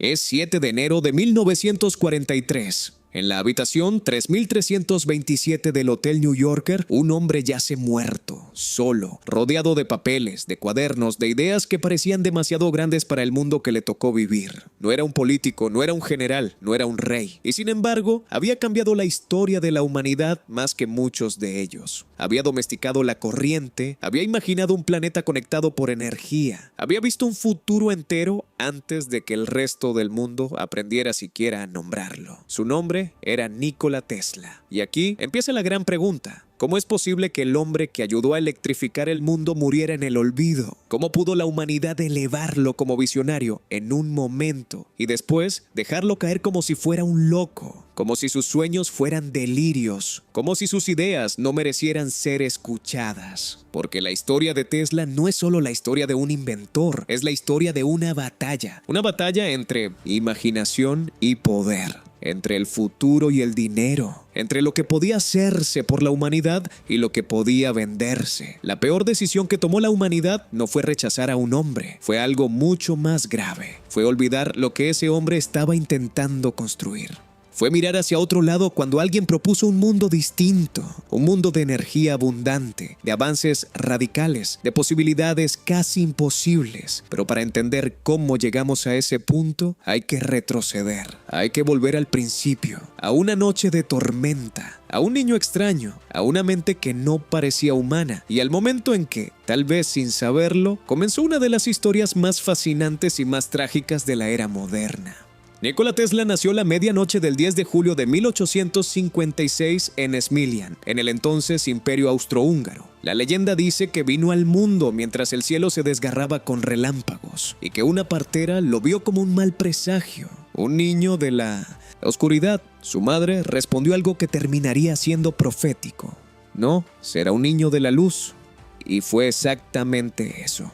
Es 7 de enero de 1943. En la habitación 3327 del Hotel New Yorker, un hombre yace muerto, solo, rodeado de papeles, de cuadernos, de ideas que parecían demasiado grandes para el mundo que le tocó vivir. No era un político, no era un general, no era un rey. Y sin embargo, había cambiado la historia de la humanidad más que muchos de ellos. Había domesticado la corriente, había imaginado un planeta conectado por energía, había visto un futuro entero antes de que el resto del mundo aprendiera siquiera a nombrarlo. Su nombre era Nikola Tesla. Y aquí empieza la gran pregunta. ¿Cómo es posible que el hombre que ayudó a electrificar el mundo muriera en el olvido? ¿Cómo pudo la humanidad elevarlo como visionario en un momento y después dejarlo caer como si fuera un loco? Como si sus sueños fueran delirios, como si sus ideas no merecieran ser escuchadas. Porque la historia de Tesla no es solo la historia de un inventor, es la historia de una batalla entre imaginación y poder, entre el futuro y el dinero, entre lo que podía hacerse por la humanidad y lo que podía venderse. La peor decisión que tomó la humanidad no fue rechazar a un hombre, fue algo mucho más grave. Fue olvidar lo que ese hombre estaba intentando construir. Fue mirar hacia otro lado cuando alguien propuso un mundo distinto, un mundo de energía abundante, de avances radicales, de posibilidades casi imposibles. Pero para entender cómo llegamos a ese punto, hay que retroceder, hay que volver al principio, a una noche de tormenta, a un niño extraño, a una mente que no parecía humana y al momento en que, tal vez sin saberlo, comenzó una de las historias más fascinantes y más trágicas de la era moderna. Nikola Tesla nació la medianoche del 10 de julio de 1856 en Smiljan, en el entonces Imperio Austrohúngaro. La leyenda dice que vino al mundo mientras el cielo se desgarraba con relámpagos y que una partera lo vio como un mal presagio, un niño de la oscuridad. Su madre respondió algo que terminaría siendo profético. No, será un niño de la luz. Y fue exactamente eso.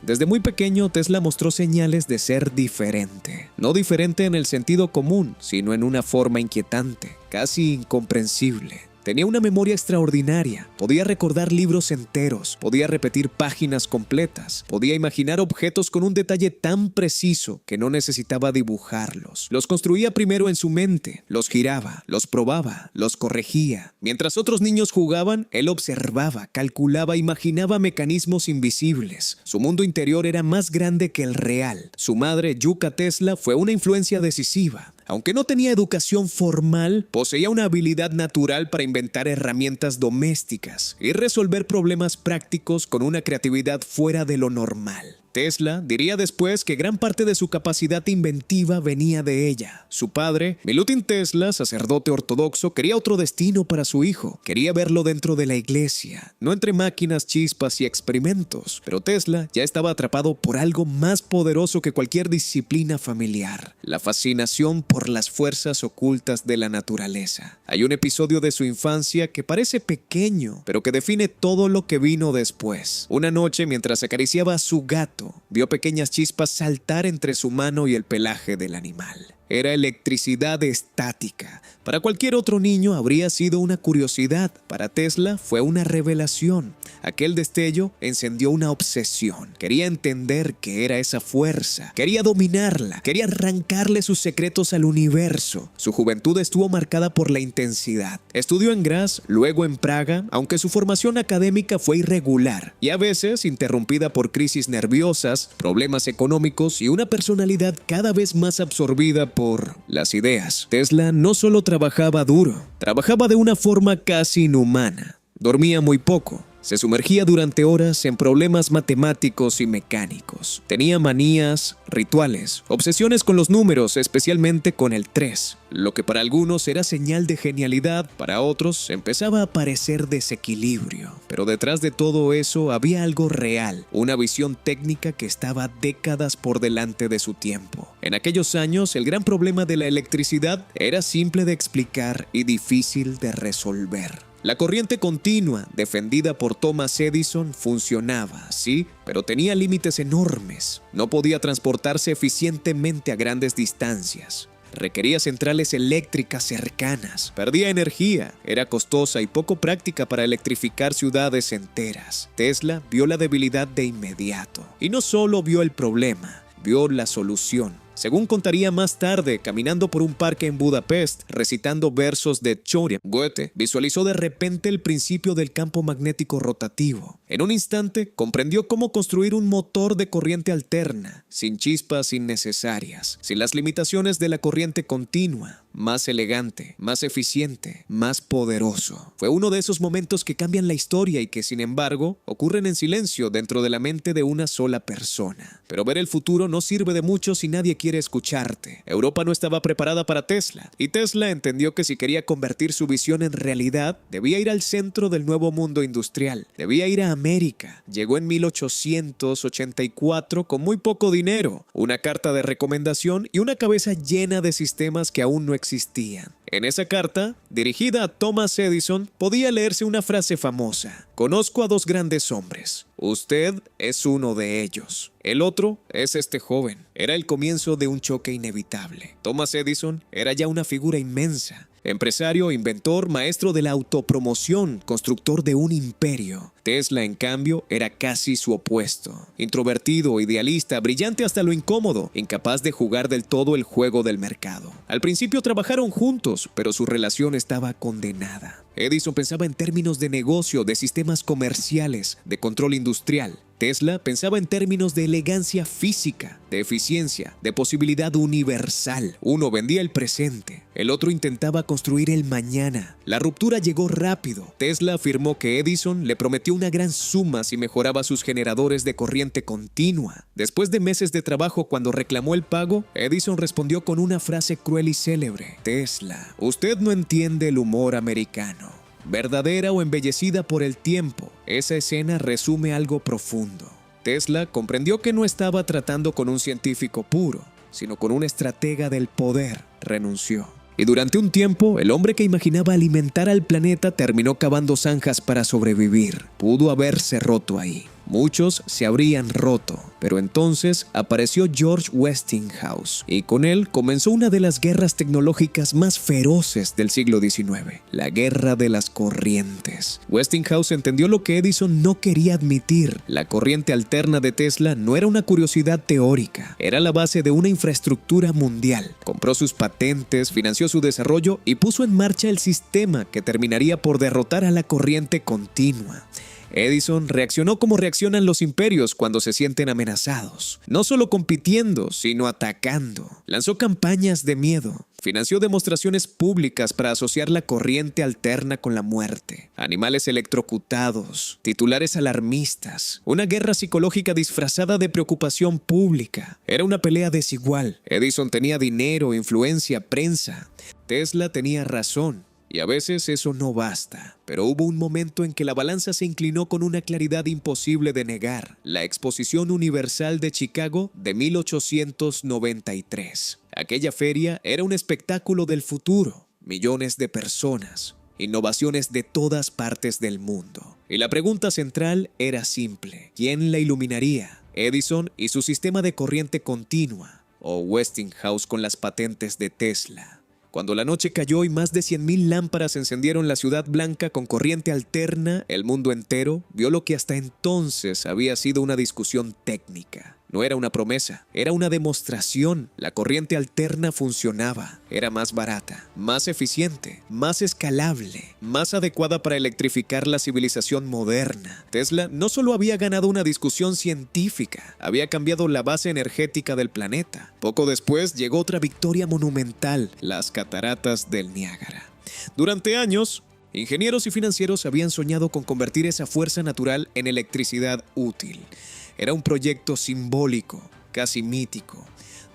Desde muy pequeño, Tesla mostró señales de ser diferente. No diferente en el sentido común, sino en una forma inquietante, casi incomprensible. Tenía una memoria extraordinaria, podía recordar libros enteros, podía repetir páginas completas, podía imaginar objetos con un detalle tan preciso que no necesitaba dibujarlos. Los construía primero en su mente, los giraba, los probaba, los corregía. Mientras otros niños jugaban, él observaba, calculaba, imaginaba mecanismos invisibles. Su mundo interior era más grande que el real. Su madre, Yuka Tesla, fue una influencia decisiva. Aunque no tenía educación formal, poseía una habilidad natural para inventar herramientas domésticas y resolver problemas prácticos con una creatividad fuera de lo normal. Tesla diría después que gran parte de su capacidad inventiva venía de ella. Su padre, Milutin Tesla, sacerdote ortodoxo, quería otro destino para su hijo. Quería verlo dentro de la iglesia, no entre máquinas, chispas y experimentos. Pero Tesla ya estaba atrapado por algo más poderoso que cualquier disciplina familiar: la fascinación por las fuerzas ocultas de la naturaleza. Hay un episodio de su infancia que parece pequeño, pero que define todo lo que vino después. Una noche, mientras acariciaba a su gato, vio pequeñas chispas saltar entre su mano y el pelaje del animal. Era electricidad estática. Para cualquier otro niño habría sido una curiosidad. Para Tesla fue una revelación. Aquel destello encendió una obsesión. Quería entender qué era esa fuerza. Quería dominarla. Quería arrancarle sus secretos al universo. Su juventud estuvo marcada por la intensidad. Estudió en Graz, luego en Praga, aunque su formación académica fue irregular y a veces interrumpida por crisis nerviosas, problemas económicos y una personalidad cada vez más absorbida por las ideas. Tesla no solo trabajaba duro, trabajaba de una forma casi inhumana. Dormía muy poco. Se sumergía durante horas en problemas matemáticos y mecánicos. Tenía manías, rituales, obsesiones con los números, especialmente con el 3. Lo que para algunos era señal de genialidad, para otros empezaba a parecer desequilibrio. Pero detrás de todo eso había algo real, una visión técnica que estaba décadas por delante de su tiempo. En aquellos años, el gran problema de la electricidad era simple de explicar y difícil de resolver. La corriente continua, defendida por Thomas Edison, funcionaba, sí, pero tenía límites enormes. No podía transportarse eficientemente a grandes distancias. Requería centrales eléctricas cercanas, perdía energía, era costosa y poco práctica para electrificar ciudades enteras. Tesla vio la debilidad de inmediato. Y no solo vio el problema, vio la solución. Según contaría más tarde, caminando por un parque en Budapest, recitando versos de Chorem, Goethe visualizó de repente el principio del campo magnético rotativo. En un instante, comprendió cómo construir un motor de corriente alterna, sin chispas innecesarias, sin las limitaciones de la corriente continua, más elegante, más eficiente, más poderoso. Fue uno de esos momentos que cambian la historia y que, sin embargo, ocurren en silencio dentro de la mente de una sola persona. Pero ver el futuro no sirve de mucho si nadie quiere escucharte. Europa no estaba preparada para Tesla, y Tesla entendió que si quería convertir su visión en realidad, debía ir al centro del nuevo mundo industrial, debía ir a América. Llegó en 1884 con muy poco dinero, una carta de recomendación y una cabeza llena de sistemas que aún no existían. En esa carta, dirigida a Thomas Edison, podía leerse una frase famosa: "Conozco a dos grandes hombres. Usted es uno de ellos. El otro es este joven". Era el comienzo de un choque inevitable. Thomas Edison era ya una figura inmensa. Empresario, inventor, maestro de la autopromoción, constructor de un imperio. Tesla, en cambio, era casi su opuesto. Introvertido, idealista, brillante hasta lo incómodo, incapaz de jugar del todo el juego del mercado. Al principio trabajaron juntos, pero su relación estaba condenada. Edison pensaba en términos de negocio, de sistemas comerciales, de control industrial. Tesla pensaba en términos de elegancia física, de eficiencia, de posibilidad universal. Uno vendía el presente, el otro intentaba construir el mañana. La ruptura llegó rápido. Tesla afirmó que Edison le prometió una gran suma si mejoraba sus generadores de corriente continua. Después de meses de trabajo, cuando reclamó el pago, Edison respondió con una frase cruel y célebre: "Tesla, usted no entiende el humor americano". Verdadera o embellecida por el tiempo, esa escena resume algo profundo. Tesla comprendió que no estaba tratando con un científico puro, sino con un estratega del poder. Renunció. Y durante un tiempo, el hombre que imaginaba alimentar al planeta terminó cavando zanjas para sobrevivir. Pudo haberse roto ahí. Muchos se habrían roto, pero entonces apareció George Westinghouse y con él comenzó una de las guerras tecnológicas más feroces del siglo XIX, la guerra de las corrientes. Westinghouse entendió lo que Edison no quería admitir: la corriente alterna de Tesla no era una curiosidad teórica, era la base de una infraestructura mundial. Compró sus patentes, financió su desarrollo y puso en marcha el sistema que terminaría por derrotar a la corriente continua. Edison reaccionó como reaccionan los imperios cuando se sienten amenazados, no solo compitiendo, sino atacando. Lanzó campañas de miedo, financió demostraciones públicas para asociar la corriente alterna con la muerte, animales electrocutados, titulares alarmistas, una guerra psicológica disfrazada de preocupación pública. Era una pelea desigual. Edison tenía dinero, influencia, prensa. Tesla tenía razón. Y a veces eso no basta, pero hubo un momento en que la balanza se inclinó con una claridad imposible de negar: la Exposición Universal de Chicago de 1893. Aquella feria era un espectáculo del futuro, millones de personas, innovaciones de todas partes del mundo. Y la pregunta central era simple: ¿quién la iluminaría? ¿Edison y su sistema de corriente continua, o Westinghouse con las patentes de Tesla? Cuando la noche cayó y más de 100,000 lámparas encendieron la Ciudad Blanca con corriente alterna, el mundo entero vio lo que hasta entonces había sido una discusión técnica. No era una promesa, era una demostración. La corriente alterna funcionaba, era más barata, más eficiente, más escalable, más adecuada para electrificar la civilización moderna. Tesla no solo había ganado una discusión científica, había cambiado la base energética del planeta. Poco después llegó otra victoria monumental: las cataratas del Niágara. Durante años, ingenieros y financieros habían soñado con convertir esa fuerza natural en electricidad útil. Era un proyecto simbólico, casi mítico: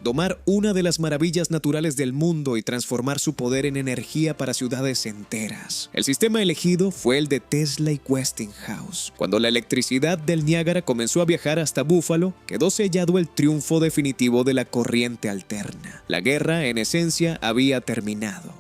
domar una de las maravillas naturales del mundo y transformar su poder en energía para ciudades enteras. El sistema elegido fue el de Tesla y Westinghouse. Cuando la electricidad del Niágara comenzó a viajar hasta Buffalo, quedó sellado el triunfo definitivo de la corriente alterna. La guerra, en esencia, había terminado.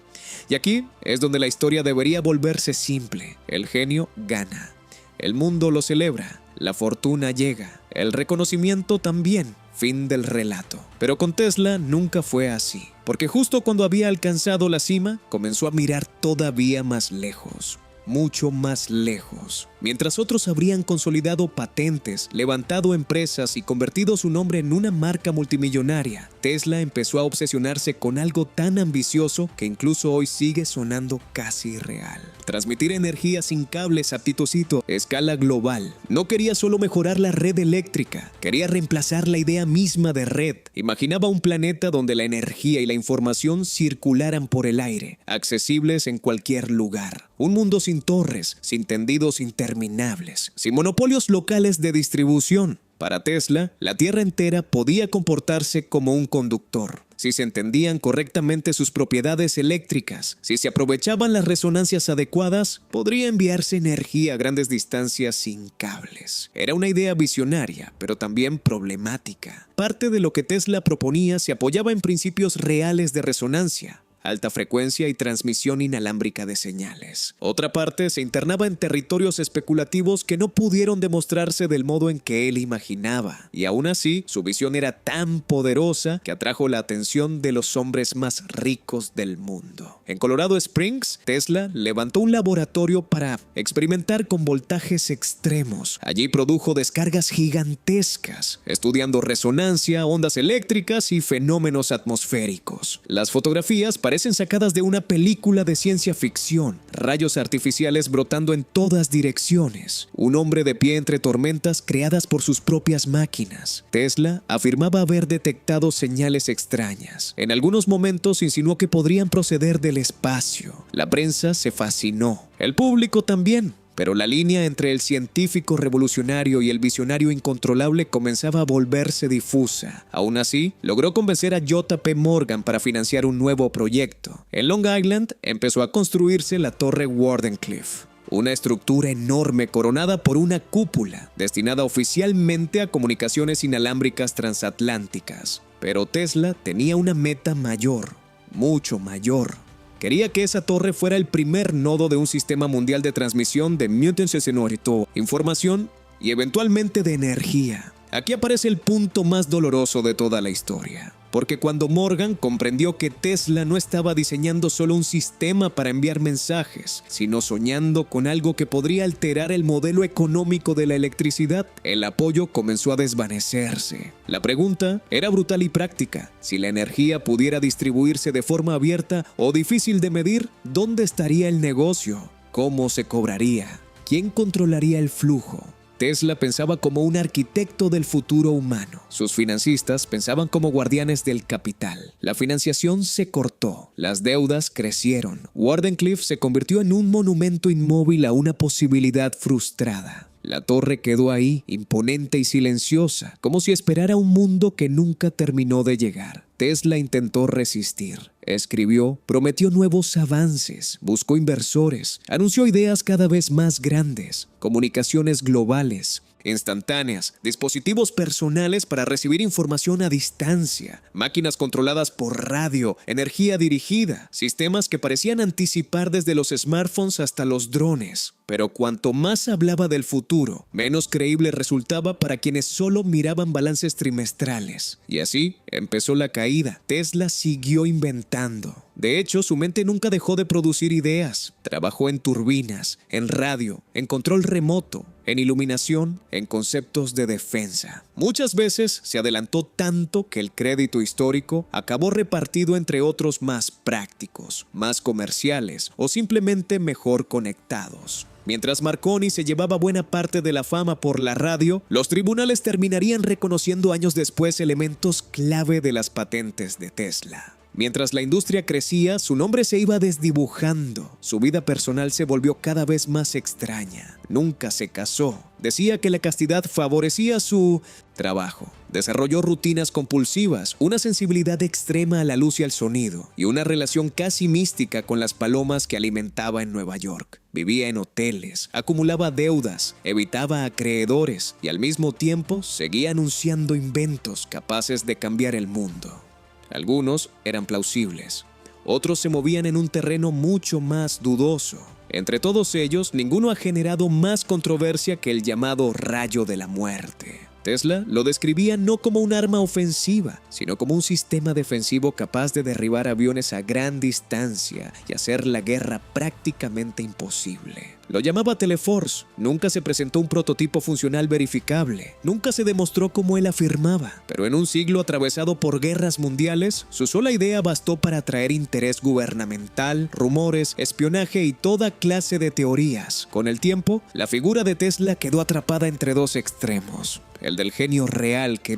Y aquí es donde la historia debería volverse simple. El genio gana. El mundo lo celebra. La fortuna llega. El reconocimiento también. Fin del relato. Pero con Tesla nunca fue así, porque justo cuando había alcanzado la cima, comenzó a mirar todavía más lejos, mucho más lejos. Mientras otros habrían consolidado patentes, levantado empresas y convertido su nombre en una marca multimillonaria, Tesla empezó a obsesionarse con algo tan ambicioso que incluso hoy sigue sonando casi real. Transmitir energía sin cables a Titocito a escala global. No quería solo mejorar la red eléctrica, quería reemplazar la idea misma de red. Imaginaba un planeta donde la energía y la información circularan por el aire, accesibles en cualquier lugar. Un mundo sin torres, sin tendidos interminables, sin monopolios locales de distribución. Para Tesla, la Tierra entera podía comportarse como un conductor. Si se entendían correctamente sus propiedades eléctricas, si se aprovechaban las resonancias adecuadas, podría enviarse energía a grandes distancias sin cables. Era una idea visionaria, pero también problemática. Parte de lo que Tesla proponía se apoyaba en principios reales de resonancia, alta frecuencia y transmisión inalámbrica de señales. Otra parte se internaba en territorios especulativos que no pudieron demostrarse del modo en que él imaginaba. Y aún así, su visión era tan poderosa que atrajo la atención de los hombres más ricos del mundo. En Colorado Springs, Tesla levantó un laboratorio para experimentar con voltajes extremos. Allí produjo descargas gigantescas, estudiando resonancia, ondas eléctricas y fenómenos atmosféricos. Las fotografías parecen sacadas de una película de ciencia ficción, rayos artificiales brotando en todas direcciones, un hombre de pie entre tormentas creadas por sus propias máquinas. Tesla afirmaba haber detectado señales extrañas. En algunos momentos insinuó que podrían proceder del espacio. La prensa se fascinó, el público también. Pero la línea entre el científico revolucionario y el visionario incontrolable comenzaba a volverse difusa. Aún así, logró convencer a J.P. Morgan para financiar un nuevo proyecto. En Long Island empezó a construirse la Torre Wardenclyffe, una estructura enorme coronada por una cúpula, destinada oficialmente a comunicaciones inalámbricas transatlánticas. Pero Tesla tenía una meta mayor, mucho mayor. Quería que esa torre fuera el primer nodo de un sistema mundial de transmisión de información y eventualmente de energía. Aquí aparece el punto más doloroso de toda la historia. Porque cuando Morgan comprendió que Tesla no estaba diseñando solo un sistema para enviar mensajes, sino soñando con algo que podría alterar el modelo económico de la electricidad, el apoyo comenzó a desvanecerse. La pregunta era brutal y práctica. Si la energía pudiera distribuirse de forma abierta o difícil de medir, ¿dónde estaría el negocio? ¿Cómo se cobraría? ¿Quién controlaría el flujo? Tesla pensaba como un arquitecto del futuro humano. Sus financistas pensaban como guardianes del capital. La financiación se cortó, las deudas crecieron. Wardenclyffe se convirtió en un monumento inmóvil a una posibilidad frustrada. La torre quedó ahí, imponente y silenciosa, como si esperara un mundo que nunca terminó de llegar. Tesla intentó resistir. Escribió, prometió nuevos avances, buscó inversores, anunció ideas cada vez más grandes, comunicaciones globales, instantáneas, dispositivos personales para recibir información a distancia, máquinas controladas por radio, energía dirigida, sistemas que parecían anticipar desde los smartphones hasta los drones. Pero cuanto más hablaba del futuro, menos creíble resultaba para quienes solo miraban balances trimestrales. Y así empezó la caída. Tesla siguió inventando. De hecho, su mente nunca dejó de producir ideas. Trabajó en turbinas, en radio, en control remoto, en iluminación, en conceptos de defensa. Muchas veces se adelantó tanto que el crédito histórico acabó repartido entre otros más prácticos, más comerciales o simplemente mejor conectados. Mientras Marconi se llevaba buena parte de la fama por la radio, los tribunales terminarían reconociendo años después elementos clave de las patentes de Tesla. Mientras la industria crecía, su nombre se iba desdibujando. Su vida personal se volvió cada vez más extraña. Nunca se casó. Decía que la castidad favorecía su trabajo. Desarrolló rutinas compulsivas, una sensibilidad extrema a la luz y al sonido, y una relación casi mística con las palomas que alimentaba en Nueva York. Vivía en hoteles, acumulaba deudas, evitaba acreedores y al mismo tiempo seguía anunciando inventos capaces de cambiar el mundo. Algunos eran plausibles, otros se movían en un terreno mucho más dudoso. Entre todos ellos, ninguno ha generado más controversia que el llamado rayo de la muerte. Tesla lo describía no como un arma ofensiva, sino como un sistema defensivo capaz de derribar aviones a gran distancia y hacer la guerra prácticamente imposible. Lo llamaba Teleforce. Nunca se presentó un prototipo funcional verificable. Nunca se demostró como él afirmaba. Pero en un siglo atravesado por guerras mundiales, su sola idea bastó para atraer interés gubernamental, rumores, espionaje y toda clase de teorías. Con el tiempo, la figura de Tesla quedó atrapada entre dos extremos. El del genio real que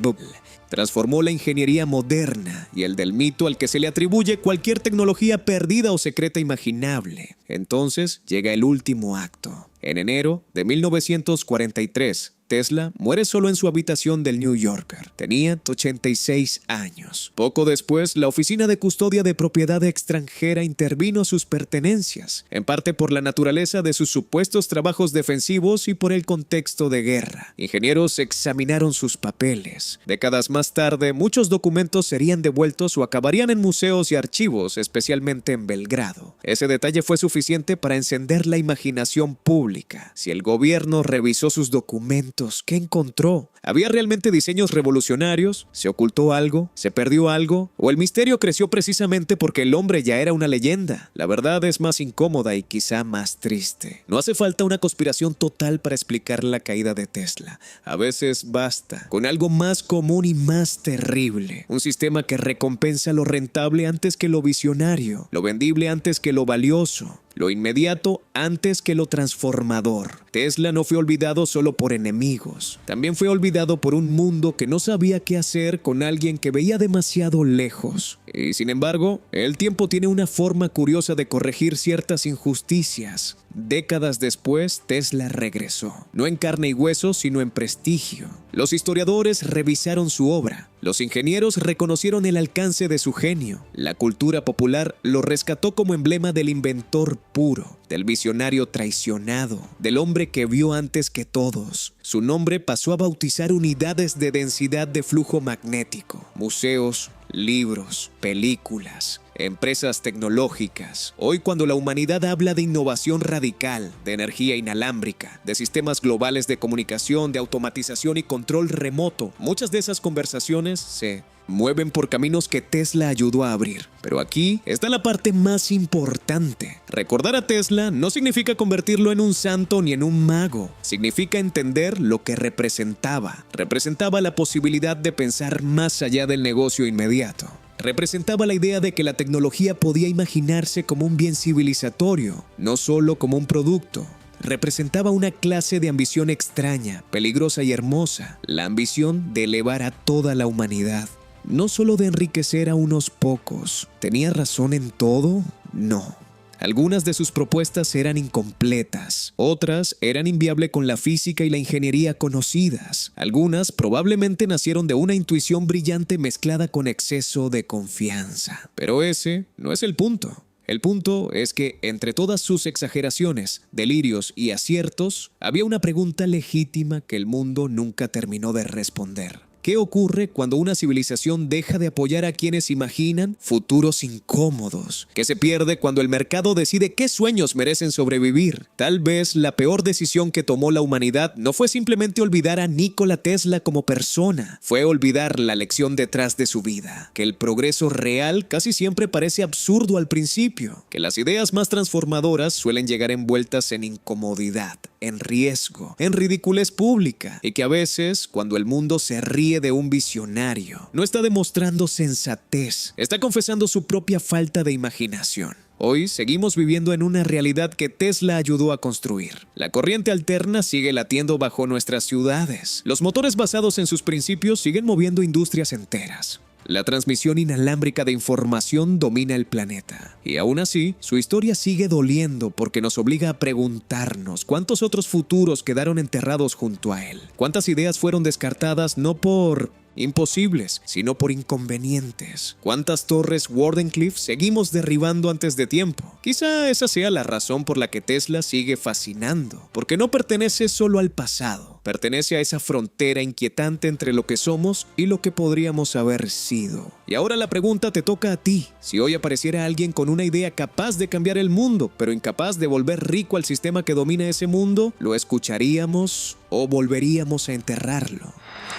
transformó la ingeniería moderna y el del mito al que se le atribuye cualquier tecnología perdida o secreta imaginable. Entonces llega el último acto. En enero de 1943, Tesla muere solo en su habitación del New Yorker. Tenía 86 años. Poco después, la Oficina de Custodia de Propiedad Extranjera intervino sus pertenencias, en parte por la naturaleza de sus supuestos trabajos defensivos y por el contexto de guerra. Ingenieros examinaron sus papeles. Décadas más tarde, muchos documentos serían devueltos o acabarían en museos y archivos, especialmente en Belgrado. Ese detalle fue suficiente para encender la imaginación pública. Si el gobierno revisó sus documentos, ¿qué encontró? ¿Había realmente diseños revolucionarios? ¿Se ocultó algo? ¿Se perdió algo? ¿O el misterio creció precisamente porque el hombre ya era una leyenda? La verdad es más incómoda y quizá más triste. No hace falta una conspiración total para explicar la caída de Tesla. A veces basta con algo más común y más terrible. Un sistema que recompensa lo rentable antes que lo visionario, lo vendible antes que lo valioso, lo inmediato antes que lo transformador. Tesla no fue olvidado solo por enemigos. También fue olvidado por un mundo que no sabía qué hacer con alguien que veía demasiado lejos. Y sin embargo, el tiempo tiene una forma curiosa de corregir ciertas injusticias. Décadas después, Tesla regresó. No en carne y hueso, sino en prestigio. Los historiadores revisaron su obra. Los ingenieros reconocieron el alcance de su genio. La cultura popular lo rescató como emblema del inventor puro, del visionario traicionado, del hombre que vio antes que todos. Su nombre pasó a bautizar unidades de densidad de flujo magnético, museos, libros, películas, empresas tecnológicas. Hoy, cuando la humanidad habla de innovación radical, de energía inalámbrica, de sistemas globales de comunicación, de automatización y control remoto, muchas de esas conversaciones se mueven por caminos que Tesla ayudó a abrir. Pero aquí está la parte más importante. Recordar a Tesla no significa convertirlo en un santo ni en un mago. Significa entender lo que representaba. Representaba la posibilidad de pensar más allá del negocio inmediato. Representaba la idea de que la tecnología podía imaginarse como un bien civilizatorio, no solo como un producto. Representaba una clase de ambición extraña, peligrosa y hermosa, la ambición de elevar a toda la humanidad, no solo de enriquecer a unos pocos. ¿Tenía razón en todo? No. Algunas de sus propuestas eran incompletas, otras eran inviables con la física y la ingeniería conocidas. Algunas probablemente nacieron de una intuición brillante mezclada con exceso de confianza. Pero ese no es el punto. El punto es que, entre todas sus exageraciones, delirios y aciertos, había una pregunta legítima que el mundo nunca terminó de responder. ¿Qué ocurre cuando una civilización deja de apoyar a quienes imaginan futuros incómodos? ¿Qué se pierde cuando el mercado decide qué sueños merecen sobrevivir? Tal vez la peor decisión que tomó la humanidad no fue simplemente olvidar a Nikola Tesla como persona, fue olvidar la lección detrás de su vida, que el progreso real casi siempre parece absurdo al principio, que las ideas más transformadoras suelen llegar envueltas en incomodidad, en riesgo, en ridiculez pública, y que a veces, cuando el mundo se ríe de un visionario, no está demostrando sensatez, está confesando su propia falta de imaginación. Hoy seguimos viviendo en una realidad que Tesla ayudó a construir. La corriente alterna sigue latiendo bajo nuestras ciudades. Los motores basados en sus principios siguen moviendo industrias enteras. La transmisión inalámbrica de información domina el planeta. Y aún así, su historia sigue doliendo porque nos obliga a preguntarnos cuántos otros futuros quedaron enterrados junto a él. Cuántas ideas fueron descartadas no por imposibles, sino por inconvenientes. ¿Cuántas torres Wardenclyffe seguimos derribando antes de tiempo? Quizá esa sea la razón por la que Tesla sigue fascinando, porque no pertenece solo al pasado, pertenece a esa frontera inquietante entre lo que somos y lo que podríamos haber sido. Y ahora la pregunta te toca a ti. Si hoy apareciera alguien con una idea capaz de cambiar el mundo, pero incapaz de volver rico al sistema que domina ese mundo, ¿lo escucharíamos o volveríamos a enterrarlo?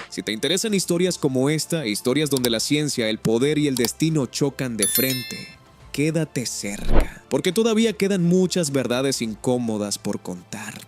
Si te interesan historias como esta, historias donde la ciencia, el poder y el destino chocan de frente, quédate cerca, porque todavía quedan muchas verdades incómodas por contar.